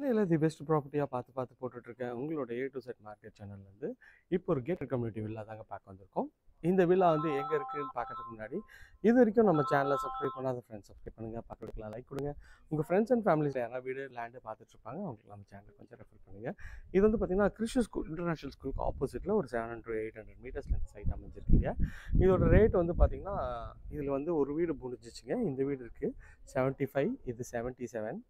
சென்னையில் the best ப்ராப்பர்ட்டியாக பார்த்து போட்டுட்ருக்கேன் உங்களோட ஏ டு செட் மார்க்கெட் சேனல்லேருந்து இப்போ ஒரு கேட்டட் கம்யூனிட்டி வில்லா தாங்க பார்க்க வந்திருக்கோம். இந்த வில்லா வந்து எங்கே இருக்குதுன்னு பார்க்கறதுக்கு முன்னாடி இது வரைக்கும் நம்ம சேனலை சப்ஸ்கிரைப் பண்ணாத ஃப்ரெண்ட்ஸ் சப்ஸ்கிரைப் பண்ணுங்கள், பார்க்கலாம், லைக் கொடுங்க. உங்கள் ஃப்ரெண்ட்ஸ் அண்ட் ஃபேமிலிஸில் யாராவது வீடு லேண்டு பார்த்துட்ருப்பாங்க, அவங்களுக்கு நம்ம சேனலை கொஞ்சம் ரெஃபர் பண்ணுங்கள். இது வந்து பார்த்திங்கன்னா கிறிஸ்டியன் ஸ்கூல் இன்டர்நேஷனல் ஸ்கூலுக்கு ஆப்போசிட்டில் ஒரு 700 to 800 மீட்டர்ஸ் லென்த் சைட் அமைஞ்சிருக்குங்க. இதோட ரேட் வந்து பார்த்திங்கன்னா இதில் வந்து ஒரு வீடு முடிஞ்சிச்சுங்க. இந்த வீடு இருக்குது 75, இது 77,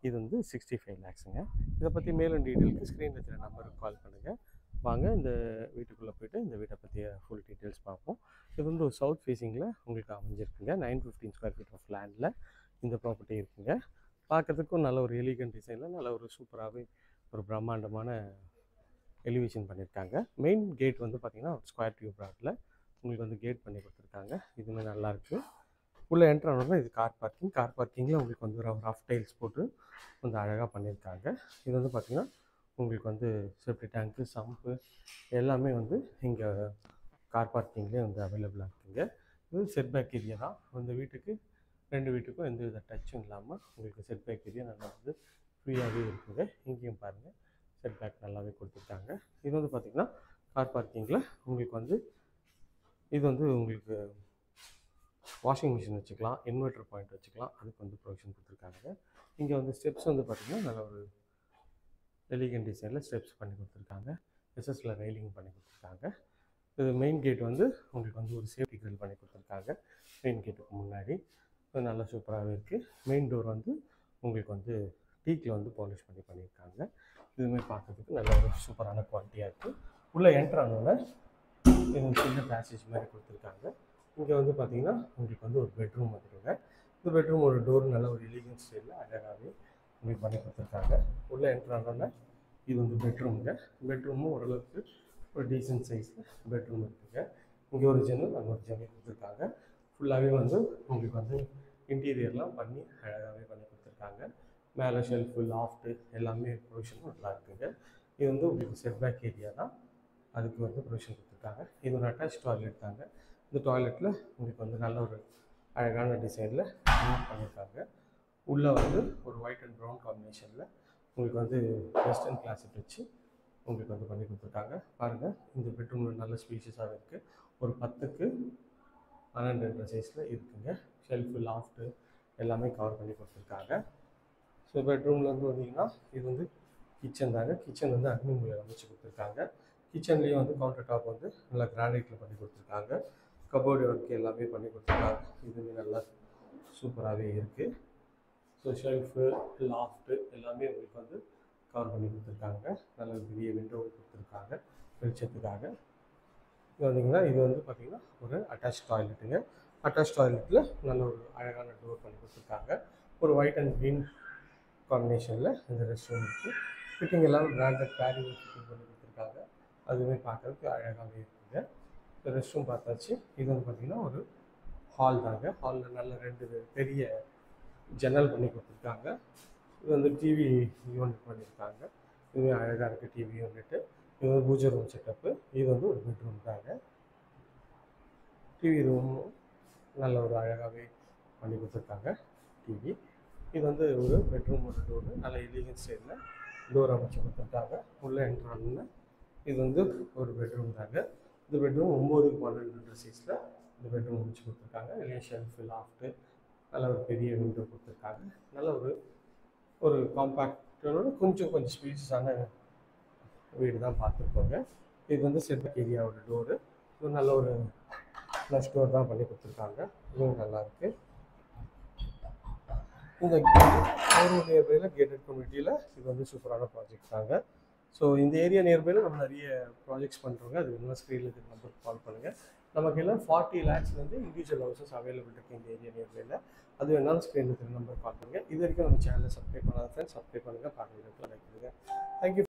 இது வந்து 65 லேக்ஸுங்க. இதை பற்றி மேலும் டீட்டெயிலுக்கு ஸ்க்ரீனில் இருக்கிற நம்பருக்கு கால் பண்ணுங்கள். வாங்க இந்த வீட்டுக்குள்ளே போய்ட்டு இந்த வீட்டை பற்றிய ஃபுல் டீட்டெயில்ஸ் பார்ப்போம். இது வந்து ஒரு சவுத் ஃபேஸிங்கில் உங்களுக்கு அமைஞ்சிருக்குங்க. 915 ஸ்கொயர் ஃபீட் ஆஃப் லேண்டில் இந்த ப்ராப்பர்ட்டி இருக்குங்க. பார்க்குறதுக்கும் நல்ல ஒரு எலிகன்ட் டிசைனில் நல்ல ஒரு சூப்பராகவே ஒரு பிரம்மாண்டமான எலிவேஷன் பண்ணியிருக்காங்க. மெயின் கேட் வந்து பார்த்திங்கன்னா ஸ்கொயர் டியூப் ராட்டில் உங்களுக்கு வந்து கேட் பண்ணி கொடுத்துருக்காங்க. இதுவுமே நல்லாயிருக்கு. உள்ளே என்ட்ரு ஆனோம்னா இது கார் பார்க்கிங்கில் உங்களுக்கு வந்து ஒரு ரஃப் டைல்ஸ் போட்டு கொஞ்சம் அழகாக பண்ணியிருக்காங்க. இது வந்து பார்த்திங்கன்னா உங்களுக்கு வந்து சேஃப்டி டேங்க்கு, சம்பு எல்லாமே வந்து இங்கே கார் பார்க்கிங்லேயே வந்து அவைலபிளாக இருக்குங்க. இது செட்பேக் ஏரியா தான். இந்த வீட்டுக்கு 2 வீட்டுக்கும் எந்த வித டச்சும் இல்லாமல் உங்களுக்கு செட்பேக் ஏரியா நல்லா வந்து ஃப்ரீயாகவே இருக்குங்க. இங்கேயும் பாருங்கள் செட்பேக் நல்லாவே கொடுத்துருக்காங்க. இது வந்து பார்த்திங்கன்னா கார் பார்க்கிங்கில் உங்களுக்கு வந்து இது வந்து உங்களுக்கு வாஷிங் மிஷின் வச்சுக்கலாம், இன்வெர்டர் பாயிண்ட் வச்சுக்கலாம், அதுக்கு வந்து ப்ரொவிஷன் கொடுத்துருக்காங்க. இங்கே வந்து ஸ்டெப்ஸ் வந்து பார்த்திங்கன்னா நல்ல ஒரு எலிகன்ட் டிசைனில் ஸ்டெப்ஸ் பண்ணி கொடுத்துருக்காங்க. எஸ்எஸ்ல ரெயிலிங் பண்ணி கொடுத்துருக்காங்க. இது மெயின் கேட் வந்து உங்களுக்கு வந்து ஒரு சேஃப்டி கிரில் பண்ணி கொடுத்துருக்காங்க. மெயின் கேட்டுக்கு முன்னாடி இது நல்லா சூப்பராகவே இருக்குது. மெயின் டோர் வந்து உங்களுக்கு வந்து டீக்கில் வந்து பாலிஷ் பண்ணியிருக்காங்க. இதுவுமே பார்க்குறதுக்கு நல்ல ஒரு சூப்பரான குவாலிட்டியாக இருக்குது. உள்ளே என்ட்ரு ஆனோன்னா இது சின்ன பேசேஜ் மாதிரி கொடுத்துருக்காங்க. இங்கே வந்து பார்த்திங்கன்னா உங்களுக்கு வந்து ஒரு பெட்ரூம் வந்துடுங்க. இந்த பெட்ரூம் ஒரு டோர் நல்ல ஒரு எலிகன்ட் ஸ்டைலில் அழகாகவே உங்களுக்கு பண்ணி கொடுத்துருக்காங்க. உள்ளே என்ட்ரு ஆனோன்னா இது வந்து பெட்ரூமுங்க. பெட்ரூமும் ஓரளவுக்கு ஒரு டீசென்ட் சைஸில் பெட்ரூம் இருக்குதுங்க. இங்கே ஒரு ஜன்னல், அங்கே ஒரு ஜன்னல் கொடுத்துருக்காங்க. ஃபுல்லாகவே வந்து உங்களுக்கு வந்து இன்டீரியர்லாம் பண்ணி அழகாகவே பண்ணி கொடுத்துருக்காங்க. மேலே ஷெல்ஃபு, லாஃப்ட்டு எல்லாமே ப்ரொவிஷனும் நல்லா இருக்குங்க. இது வந்து உங்களுக்கு செட்பேக் ஏரியா தான், அதுக்கு வந்து ப்ரொவிஷன் கொடுத்துருக்காங்க. இது ஒரு அட்டாச் டாய்லெட் தாங்க. இந்த டாய்லெட்டில் உங்களுக்கு வந்து நல்ல ஒரு அழகான டிசைனில் பண்ணியிருக்காங்க. உள்ளே வந்து ஒரு ஒயிட் அண்ட் ப்ரௌன் காம்பினேஷனில் உங்களுக்கு வந்து வெஸ்டர்ன் கிளாஸிக் வச்சு உங்களுக்கு வந்து பண்ணி கொடுத்துருக்காங்க. பாருங்கள் இந்த பெட்ரூமில் நல்ல ஸ்பீஷியஸாக இருக்குது. ஒரு 10க்கு 12 சைஸில் இருக்குங்க. ஷெல்ஃபு, லாஃப்ட்டு எல்லாமே கவர் பண்ணி கொடுத்துருக்காங்க. ஸோ பெட்ரூமில் வந்து வந்தீங்கன்னா இது வந்து கிச்சன் தாங்க. கிச்சன் வந்து அக்னிமூலையில் அமைச்சு கொடுத்துருக்காங்க. கிச்சன்லேயும் வந்து கவுண்டர் டாப் வந்து நல்லா கிரானைட்டில் பண்ணி கொடுத்துருக்காங்க. கபோர்டு ஒர்க் எல்லாமே பண்ணி கொடுத்துருக்காங்க. இதுவுமே நல்லா சூப்பராகவே இருக்குது. ஸோ ஷெல்ஃபு, லாஃப்ட்டு எல்லாமே உங்களுக்கு வந்து கவர் பண்ணி கொடுத்துருக்காங்க. நல்ல பெரிய விண்டோ கொடுத்துருக்காங்க வெளிச்சத்துக்காக. இது வந்தீங்கன்னா இது வந்து பார்த்திங்கன்னா ஒரு அட்டாச் டாய்லெட்டுங்க. அட்டாச் டாய்லெட்டில் நல்ல ஒரு அழகான டோர் பண்ணி கொடுத்துருக்காங்க. ஒரு ஒயிட் அண்ட் க்ரீன் காம்பினேஷனில் இந்த ரெஸ்ட் ரூம் இருக்குது. ஃபிட்டிங் எல்லாமே பிராண்டட் பேரிங் ஃபிட்டிங் பண்ணி கொடுத்துருக்காங்க. அதுவுமே பார்க்குறதுக்கு அழகாகவே இருக்குங்க. இந்த ரெஸ்ட் ரூம் பார்த்தாச்சு. இது வந்து பார்த்திங்கன்னா ஒரு ஹால் தாங்க. ஹாலில் நல்ல 2 பெரிய ஜன்னல் பண்ணி கொடுத்துருக்காங்க. இது வந்து டிவி யூனிட் பண்ணியிருக்காங்க. இதுவே அழகாக இருக்குது டிவி யூனிட்டு. இது வந்து பூஜை ரூம் செட்டப்பு. இது வந்து ஒரு பெட்ரூம் தாங்க. டிவி ரூமும் நல்ல ஒரு அழகாகவே பண்ணி கொடுத்துருக்காங்க டிவி. இது வந்து ஒரு பெட்ரூம், ஒரு டோரு நல்ல எலிகன்ட் ஸ்டைலில் டோர் அமைச்சு கொடுத்துருக்காங்க. உள்ளே என்ட்ரு ஆனோன்னா இது வந்து ஒரு பெட்ரூம் தாங்க. இந்த பெட்ரூம் 9க்கு 12 சைஸில் இந்த பெட்ரூம் அமைச்சு கொடுத்துருக்காங்க. இல்லையா ஷெல்ஃபு, லாஃப்ட்டு நல்ல ஒரு பெரிய விண்டோ கொடுத்துருக்காங்க. நல்ல ஒரு காம்பேக்டோட கொஞ்சம் ஸ்பீஷியஸான வீடு தான் பார்த்துருக்கோங்க. இது வந்து செட்பேக் ஏரியாவோட டோரு. இது நல்ல ஒரு ஃப்ளஷ் டோர் தான் பண்ணி கொடுத்துருக்காங்க. இதுவும் நல்லாயிருக்கு. இந்த ஏரியா நியர்பையில் கேட்டட் கம்யூனிட்டியில் இது வந்து சூப்பரான ப்ராஜெக்ட் தாங்க. ஸோ இந்த ஏரியா நியர்பையில் நம்ம நிறைய ப்ராஜெக்ட்ஸ் பண்ணுறோங்க. அது வேணும்னா ஸ்க்ரீனில் இருக்கிற நம்பருக்கு கால் பண்ணுங்கள். நமக்கு எல்லாம் 40 lakhsலேருந்து இண்டிவிஜுவல் ஹவுசஸ் அவைலபிள் இருக்குது இந்த ஏரியா நியர்பையில். அது வேணாலும் ஸ்க்ரீனில் இருக்கிற நம்பருக்கு கால் பண்ணுங்கள். இது வரைக்கும் நம்ம சேனலை சப்ஸ்கிரைப் பண்ணாத ஃப்ரெண்ட்ஸ் சப்ஸ்கிரைப் பண்ணுங்கள், பார்க்குறதுக்கு லைக் பண்ணுங்கள். தேங்க்யூ.